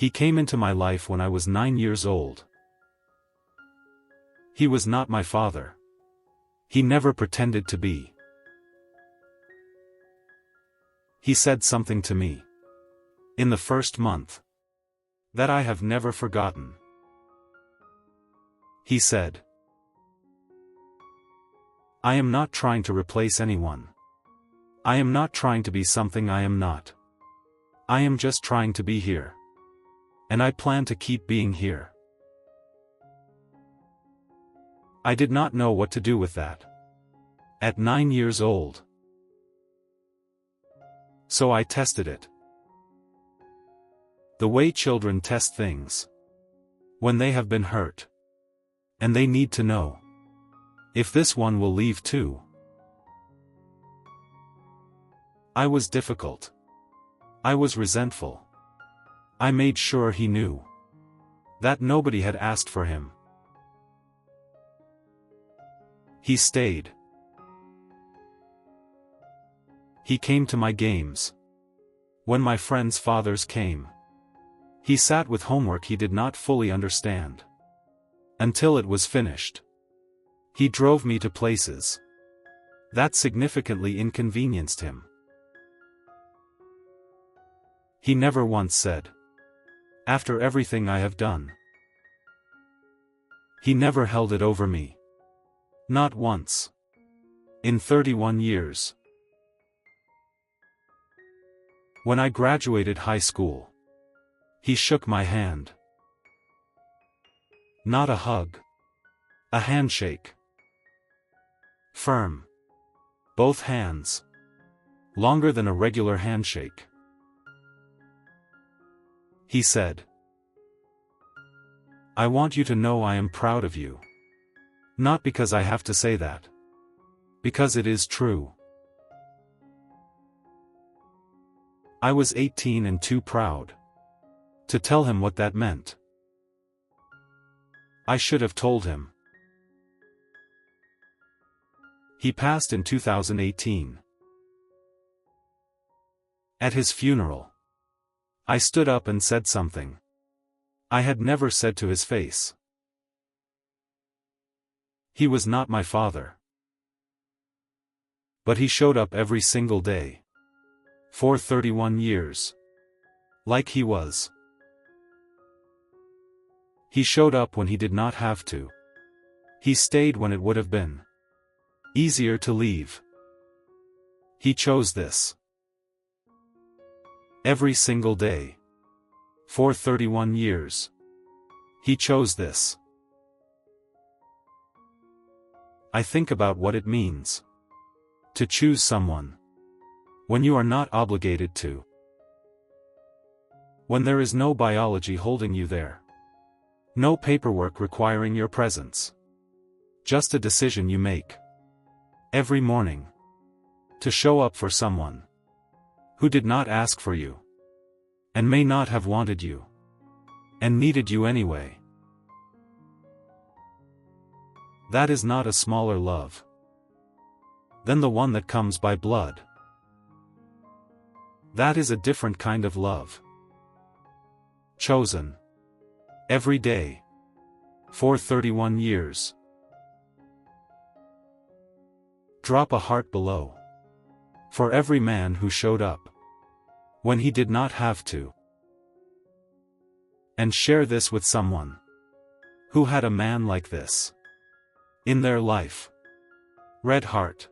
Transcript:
He came into my life when I was 9 years old. He was not my father. He never pretended to be. He said something to me in the first month that I have never forgotten. He said, "I am not trying to replace anyone. I am not trying to be something I am not. I am just trying to be here. And I plan to keep being here." I did not know what to do with that at 9 years old. So I tested it. The way children test things. When they have been hurt. And they need to know if this one will leave too. I was difficult. I was resentful. I made sure he knew that nobody had asked for him. He stayed. He came to my games. When my friends' fathers came, he sat with homework he did not fully understand until it was finished. He drove me to places that significantly inconvenienced him. He never once said, "After everything I have done." He never held it over me. Not once. In 31 years. When I graduated high school, he shook my hand. Not a hug. A handshake. Firm. Both hands. Longer than a regular handshake. He said, "I want you to know I am proud of you. Not because I have to say that. Because it is true." I was 18 and too proud to tell him what that meant. I should have told him. He passed in 2018. At his funeral, I stood up and said something I had never said to his face. He was not my father. But he showed up every single day. For 31 years. Like he was. He showed up when he did not have to. He stayed when it would have been easier to leave. He chose this. Every single day. For 31 years. He chose this. I think about what it means to choose someone when you are not obligated to. When there is no biology holding you there. No paperwork requiring your presence. Just a decision you make every morning to show up for someone who did not ask for you and may not have wanted you and needed you anyway. That is not a smaller love than the one that comes by blood. That is a different kind of love. Chosen. Every day. For 31 years. Drop a heart below. For every man who showed up when he did not have to. And share this with someone who had a man like this in their life. Red heart.